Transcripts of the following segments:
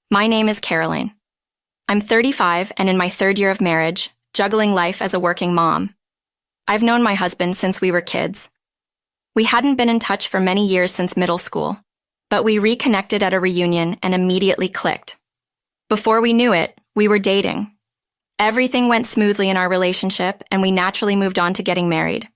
My name is Caroline. I'm 35 and in my third year of marriage, juggling life as a working mom. I've known my husband since we were kids. We hadn't been in touch for many years since middle school, but we reconnected at a reunion and immediately clicked. Before we knew it, we were dating. Everything went smoothly in our relationship, and we naturally moved on to getting married.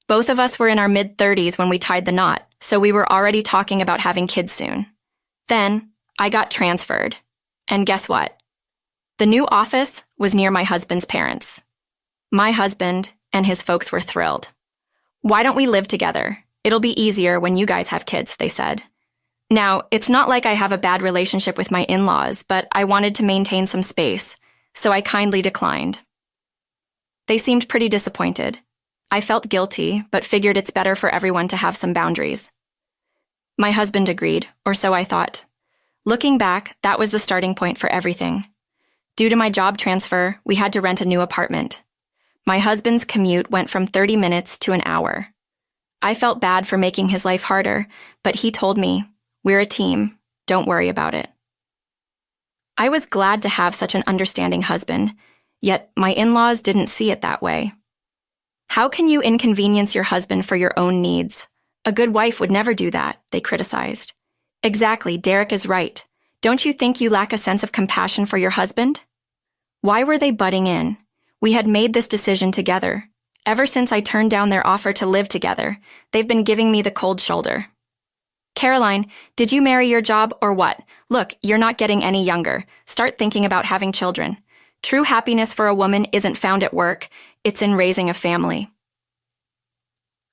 Both of us were in our mid-30s when we tied the knot, so we were already talking about having kids soon. Then, I got transferred. And guess what? The new office was near my husband's parents. My husband and his folks were thrilled. "Why don't we live together? It'll be easier when you guys have kids," they said. Now, it's not like I have a bad relationship with my in-laws, but I wanted to maintain some space, so I kindly declined. They seemed pretty disappointed. I felt guilty, but figured it's better for everyone to have some boundaries. My husband agreed, or so I thought. Looking back, that was the starting point for everything. Due to my job transfer, we had to rent a new apartment. My husband's commute went from 30 minutes to an hour. I felt bad for making his life harder, but he told me, "We're a team. Don't worry about it." I was glad to have such an understanding husband, yet my in-laws didn't see it that way. "How can you inconvenience your husband for your own needs? A good wife would never do that," they criticized. "Exactly, Derek is right. Don't you think you lack a sense of compassion for your husband?" Why were they butting in? We had made this decision together. Ever since I turned down their offer to live together, they've been giving me the cold shoulder. "Caroline, did you marry your job or what? Look, you're not getting any younger. Start thinking about having children. True happiness for a woman isn't found at work, it's in raising a family."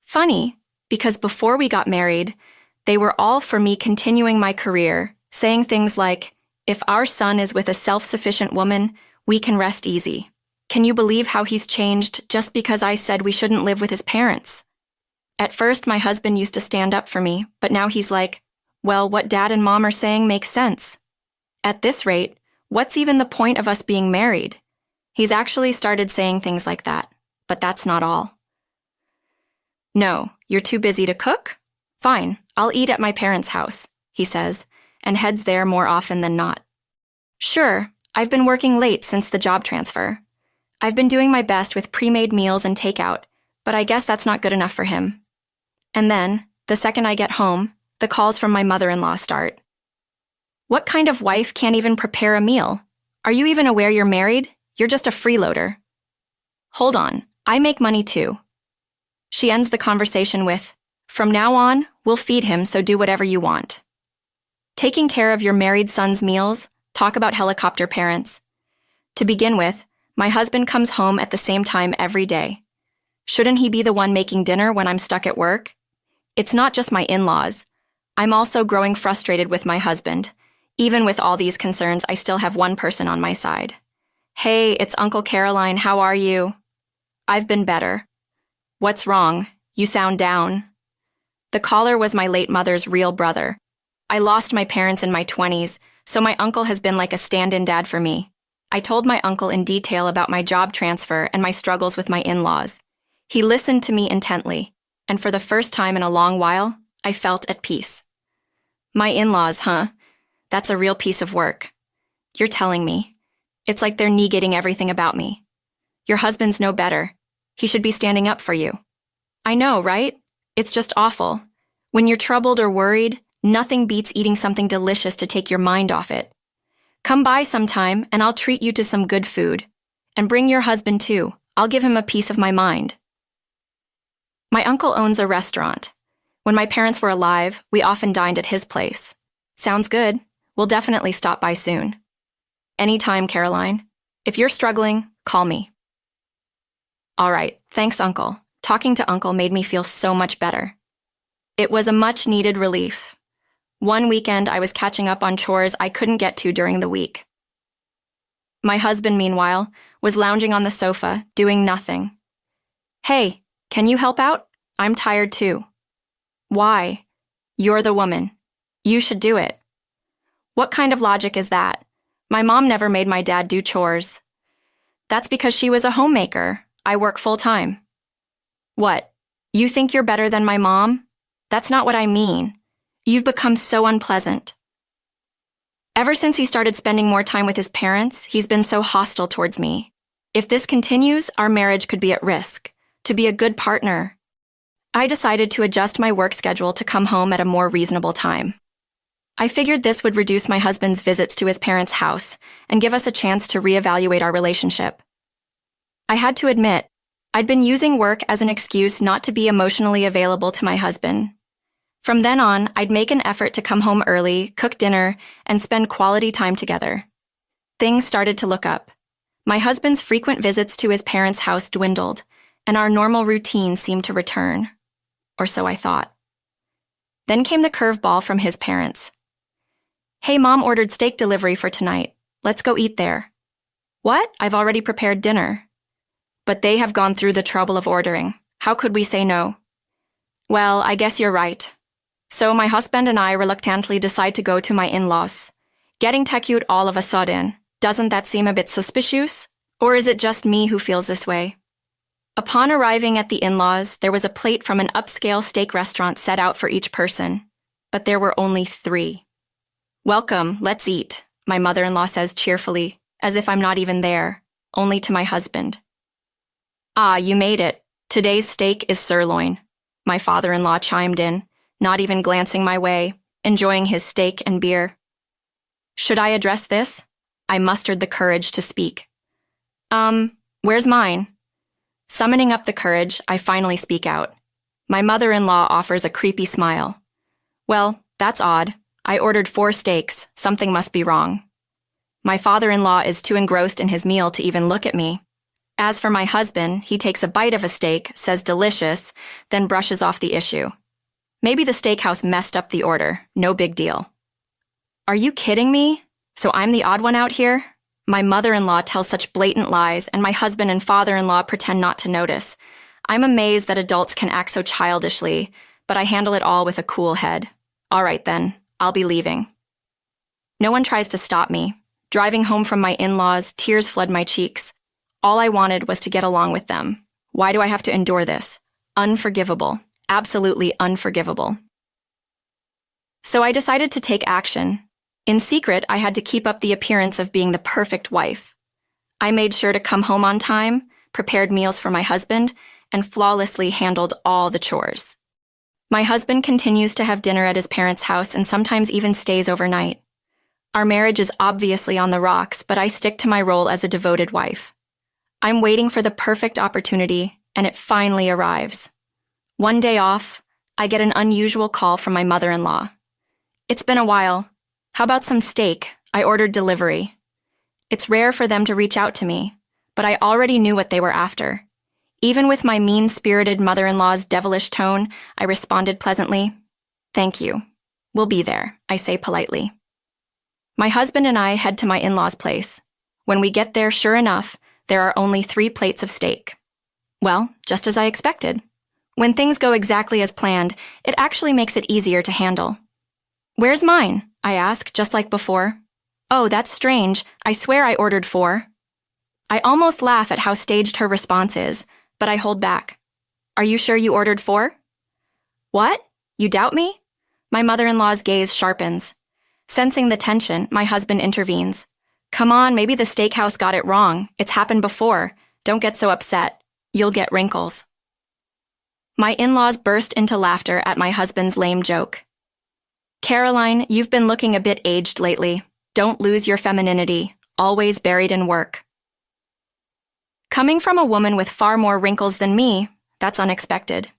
Funny, because before we got married, they were all for me continuing my career, saying things like, "If our son is with a self-sufficient woman, we can rest easy." Can you believe how he's changed just because I said we shouldn't live with his parents? At first, my husband used to stand up for me, but now he's like, "Well, what Dad and Mom are saying makes sense." At this rate, what's even the point of us being married? He's actually started saying things like that, but that's not all. "No, you're too busy to cook? Fine, I'll eat at my parents' house," he says, and heads there more often than not. Sure, I've been working late since the job transfer. I've been doing my best with pre-made meals and takeout, but I guess that's not good enough for him. And then, the second I get home, the calls from my mother-in-law start. "What kind of wife can't even prepare a meal? Are you even aware you're married? You're just a freeloader." "Hold on, I make money too." She ends the conversation with, "From now on, we'll feed him, so do whatever you want." Taking care of your married son's meals, talk about helicopter parents. To begin with, my husband comes home at the same time every day. Shouldn't he be the one making dinner when I'm stuck at work? It's not just my in-laws. I'm also growing frustrated with my husband. Even with all these concerns, I still have one person on my side. "Hey, it's Uncle Caroline, how are you?" "I've been better." "What's wrong? You sound down." The caller was my late mother's real brother. I lost my parents in my 20s, so my uncle has been like a stand-in dad for me. I told my uncle in detail about my job transfer and my struggles with my in-laws. He listened to me intently, and for the first time in a long while, I felt at peace. "My in-laws, huh? That's a real piece of work. You're telling me. It's like they're negating everything about me. Your husband's no better. He should be standing up for you." I know, right? It's just awful. When you're troubled or worried, nothing beats eating something delicious to take your mind off it. Come by sometime and I'll treat you to some good food. And bring your husband too. I'll give him a piece of my mind. My uncle owns a restaurant. When my parents were alive, we often dined at his place. Sounds good. We'll definitely stop by soon. Anytime, Caroline. If you're struggling, call me. All right, thanks, Uncle. Talking to Uncle made me feel so much better. It was a much-needed relief. One weekend, I was catching up on chores I couldn't get to during the week. My husband, meanwhile, was lounging on the sofa, doing nothing. "Hey, can you help out? I'm tired too." "Why? You're the woman. You should do it." What kind of logic is that? My mom never made my dad do chores. That's because she was a homemaker. I work full-time. What? You think you're better than my mom? That's not what I mean. You've become so unpleasant. Ever since he started spending more time with his parents, he's been so hostile towards me. If this continues, our marriage could be at risk. To be a good partner, I decided to adjust my work schedule to come home at a more reasonable time. I figured this would reduce my husband's visits to his parents' house and give us a chance to reevaluate our relationship. I had to admit, I'd been using work as an excuse not to be emotionally available to my husband. From then on, I'd make an effort to come home early, cook dinner, and spend quality time together. Things started to look up. My husband's frequent visits to his parents' house dwindled, and our normal routine seemed to return. Or so I thought. Then came the curveball from his parents. "Hey, Mom ordered steak delivery for tonight. Let's go eat there." "What? I've already prepared dinner." "But they have gone through the trouble of ordering. How could we say no?" "Well, I guess you're right." So my husband and I reluctantly decide to go to my in-laws. Getting cute all of a sudden, doesn't that seem a bit suspicious? Or is it just me who feels this way? Upon arriving at the in-laws, there was a plate from an upscale steak restaurant set out for each person, but there were only 3. "Welcome, let's eat," my mother-in-law says cheerfully, as if I'm not even there, only to my husband. "Ah, you made it. Today's steak is sirloin," my father-in-law chimed in, not even glancing my way, enjoying his steak and beer. Should I address this? I mustered the courage to speak. Where's mine?" Summoning up the courage, I finally speak out. My mother-in-law offers a creepy smile. "Well, that's odd. I ordered 4 steaks. Something must be wrong." My father-in-law is too engrossed in his meal to even look at me. As for my husband, he takes a bite of a steak, says delicious, then brushes off the issue. Maybe the steakhouse messed up the order. No big deal. Are you kidding me? So I'm the odd one out here? My mother-in-law tells such blatant lies, and my husband and father-in-law pretend not to notice. I'm amazed that adults can act so childishly, but I handle it all with a cool head. All right then, I'll be leaving. No one tries to stop me. Driving home from my in-laws, tears flood my cheeks. All I wanted was to get along with them. Why do I have to endure this? Unforgivable. Absolutely unforgivable. So I decided to take action. In secret, I had to keep up the appearance of being the perfect wife. I made sure to come home on time, prepared meals for my husband, and flawlessly handled all the chores. My husband continues to have dinner at his parents' house and sometimes even stays overnight. Our marriage is obviously on the rocks, but I stick to my role as a devoted wife. I'm waiting for the perfect opportunity, and it finally arrives. One day off, I get an unusual call from my mother-in-law. "It's been a while. How about some steak? I ordered delivery." It's rare for them to reach out to me, but I already knew what they were after. Even with my mean-spirited mother-in-law's devilish tone, I responded pleasantly. "Thank you. We'll be there," I say politely. My husband and I head to my in-laws' place. When we get there, sure enough, there are only 3 plates of steak. Well, just as I expected. When things go exactly as planned, it actually makes it easier to handle. "Where's mine?" I ask, just like before. "Oh, that's strange. I swear I ordered 4. I almost laugh at how staged her response is, but I hold back. "Are you sure you ordered 4? "What? You doubt me?" My mother-in-law's gaze sharpens. Sensing the tension, my husband intervenes. "Come on, maybe the steakhouse got it wrong. It's happened before. Don't get so upset. You'll get wrinkles." My in-laws burst into laughter at my husband's lame joke. "Caroline, you've been looking a bit aged lately. Don't lose your femininity, always buried in work." Coming from a woman with far more wrinkles than me, that's unexpected.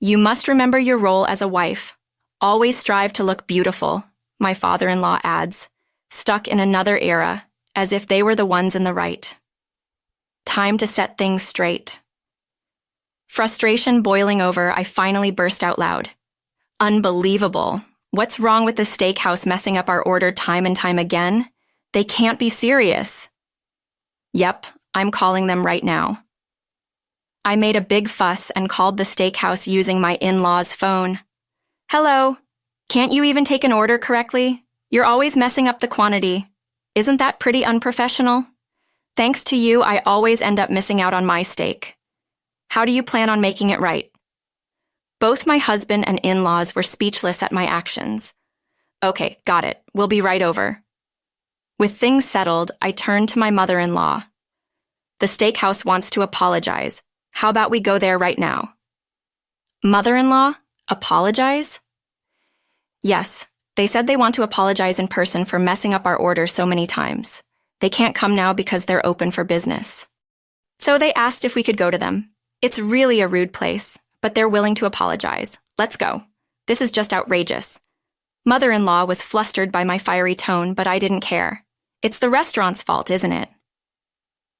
"You must remember your role as a wife. Always strive to look beautiful," my father-in-law adds, stuck in another era, as if they were the ones in the right. Time to set things straight. Frustration boiling over, I finally burst out loud. "Unbelievable. What's wrong with the steakhouse messing up our order time and time again? They can't be serious." "Yep, I'm calling them right now." I made a big fuss and called the steakhouse using my in-laws' phone. "Hello. Can't you even take an order correctly? You're always messing up the quantity. Isn't that pretty unprofessional? Thanks to you, I always end up missing out on my steak. How do you plan on making it right?" Both my husband and in-laws were speechless at my actions. Okay, got it. We'll be right over. With things settled, I turned to my mother-in-law. The steakhouse wants to apologize. How about we go there right now? Mother-in-law? Apologize? Yes, they said they want to apologize in person for messing up our order so many times. They can't come now because they're open for business. So they asked if we could go to them. It's really a rude place, but they're willing to apologize. Let's go. This is just outrageous. Mother-in-law was flustered by my fiery tone, but I didn't care. It's the restaurant's fault, isn't it?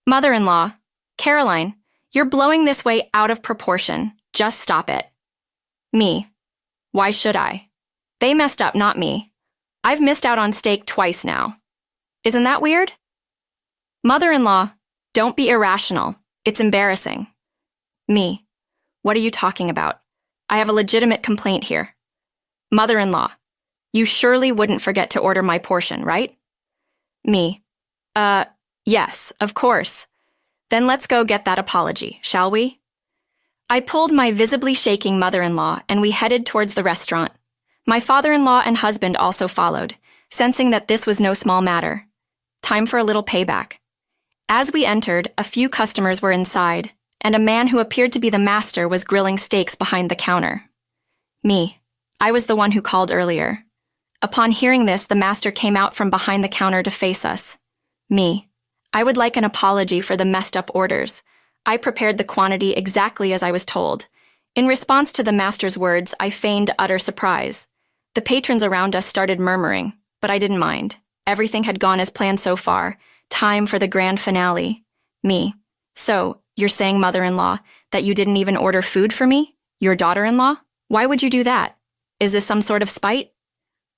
Mother-in-law, Caroline, you're blowing this way out of proportion. Just stop it. Me. Why should I? They messed up, not me. I've missed out on steak twice now. Isn't that weird? Mother-in-law, don't be irrational. It's embarrassing. Me. What are you talking about? I have a legitimate complaint here. Mother-in-law, you surely wouldn't forget to order my portion, right? Me. Yes, of course. Then let's go get that apology, shall we? I pulled my visibly shaking mother-in-law and we headed towards the restaurant. My father-in-law and husband also followed, sensing that this was no small matter. Time for a little payback. As we entered, a few customers were inside, and a man who appeared to be the master was grilling steaks behind the counter. Me. I was the one who called earlier. Upon hearing this, the master came out from behind the counter to face us. Me. I would like an apology for the messed up orders. I prepared the quantity exactly as I was told. In response to the master's words, I feigned utter surprise. The patrons around us started murmuring, but I didn't mind. Everything had gone as planned so far. Time for the grand finale. Me. So, you're saying, mother-in-law, that you didn't even order food for me? Your daughter-in-law? Why would you do that? Is this some sort of spite?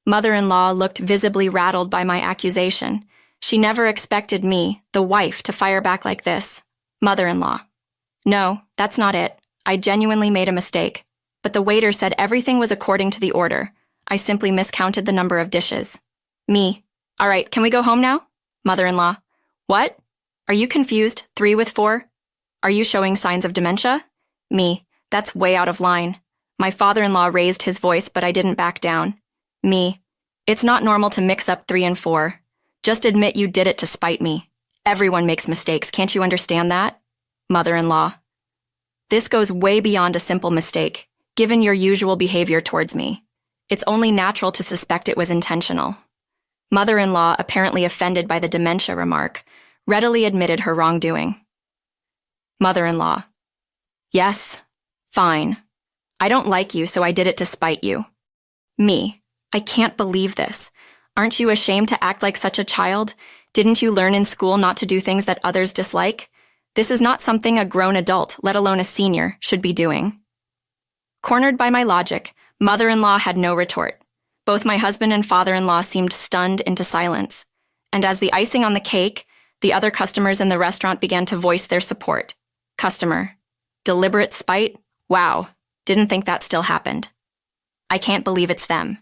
Mother-in-law looked visibly rattled by my accusation. She never expected me, the wife, to fire back like this. Mother-in-law. No, that's not it. I genuinely made a mistake. But the waiter said everything was according to the order. I simply miscounted the number of dishes. Me. All right, can we go home now? Mother-in-law. What? Are you confused? 3 with 4? Are you showing signs of dementia? Me. That's way out of line. My father-in-law raised his voice, but I didn't back down. Me. It's not normal to mix up 3 and 4. Just admit you did it to spite me. Everyone makes mistakes, can't you understand that? Mother-in-law. This goes way beyond a simple mistake, given your usual behavior towards me. It's only natural to suspect it was intentional. Mother-in-law, apparently offended by the dementia remark, readily admitted her wrongdoing. Mother-in-law. Yes, fine. I don't like you, so I did it to spite you. Me. I can't believe this. Aren't you ashamed to act like such a child? Didn't you learn in school not to do things that others dislike? This is not something a grown adult, let alone a senior, should be doing. Cornered by my logic, mother-in-law had no retort. Both my husband and father-in-law seemed stunned into silence. And as the icing on the cake, the other customers in the restaurant began to voice their support. Customer. Deliberate spite? Wow. Didn't think that still happened. I can't believe it's them.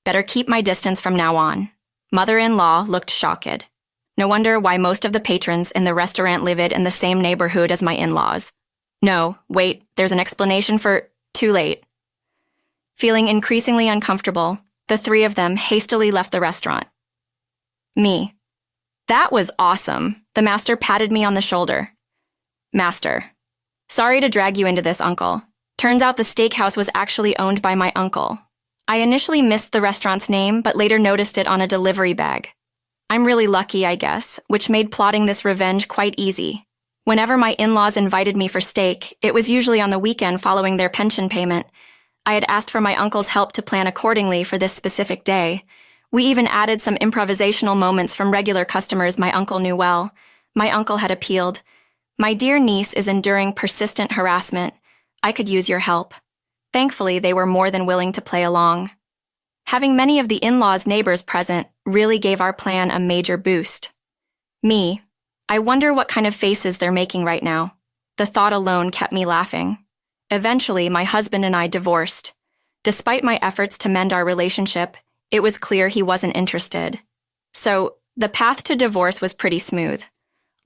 Better keep my distance from now on. Mother-in-law looked shocked. No wonder why most of the patrons in the restaurant lived in the same neighborhood as my in-laws. No, wait, there's an explanation for too late. Feeling increasingly uncomfortable, the 3 of them hastily left the restaurant. Me. That was awesome. The master patted me on the shoulder. Master. Sorry to drag you into this, uncle. Turns out the steakhouse was actually owned by my uncle. I initially missed the restaurant's name, but later noticed it on a delivery bag. I'm really lucky, I guess, which made plotting this revenge quite easy. Whenever my in-laws invited me for steak, it was usually on the weekend following their pension payment. I had asked for my uncle's help to plan accordingly for this specific day. We even added some improvisational moments from regular customers my uncle knew well. My uncle had appealed. My dear niece is enduring persistent harassment. I could use your help. Thankfully, they were more than willing to play along. Having many of the in-laws' neighbors present really gave our plan a major boost. Me. I wonder what kind of faces they're making right now. The thought alone kept me laughing. Eventually, my husband and I divorced. Despite my efforts to mend our relationship, it was clear he wasn't interested. So, the path to divorce was pretty smooth.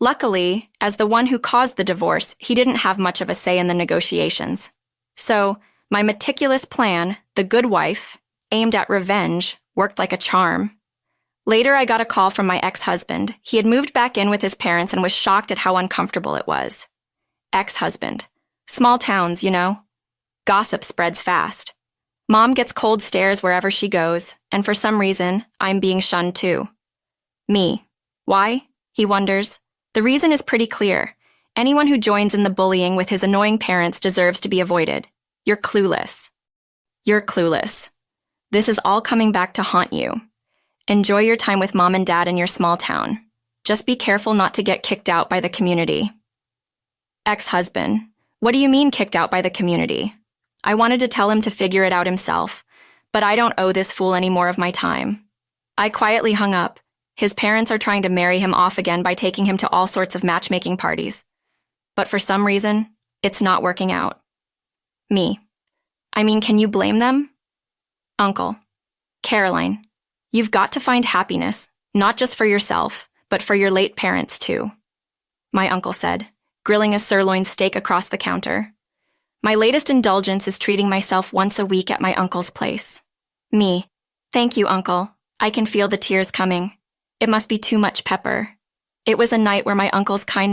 Luckily, as the one who caused the divorce, he didn't have much of a say in the negotiations. So, my meticulous plan, the good wife, aimed at revenge, Worked like a charm. Later, I got a call from my ex-husband. He had moved back in with his parents and was shocked at how uncomfortable it was. Ex-husband. Small towns, you know. Gossip spreads fast. Mom gets cold stares wherever she goes, and for some reason, I'm being shunned too. Me. Why? He wonders. The reason is pretty clear. Anyone who joins in the bullying with his annoying parents deserves to be avoided. You're clueless. You're clueless. This is all coming back to haunt you. Enjoy your time with mom and dad in your small town. Just be careful not to get kicked out by the community. Ex-husband. What do you mean kicked out by the community? I wanted to tell him to figure it out himself, but I don't owe this fool any more of my time. I quietly hung up. His parents are trying to marry him off again by taking him to all sorts of matchmaking parties. But for some reason, it's not working out. Me. I mean, can you blame them? Uncle. Caroline. You've got to find happiness, not just for yourself, but for your late parents too. My uncle said, grilling a sirloin steak across the counter. My latest indulgence is treating myself once a week at my uncle's place. Me. Thank you, uncle. I can feel the tears coming. It must be too much pepper. It was a night where my uncle's kindness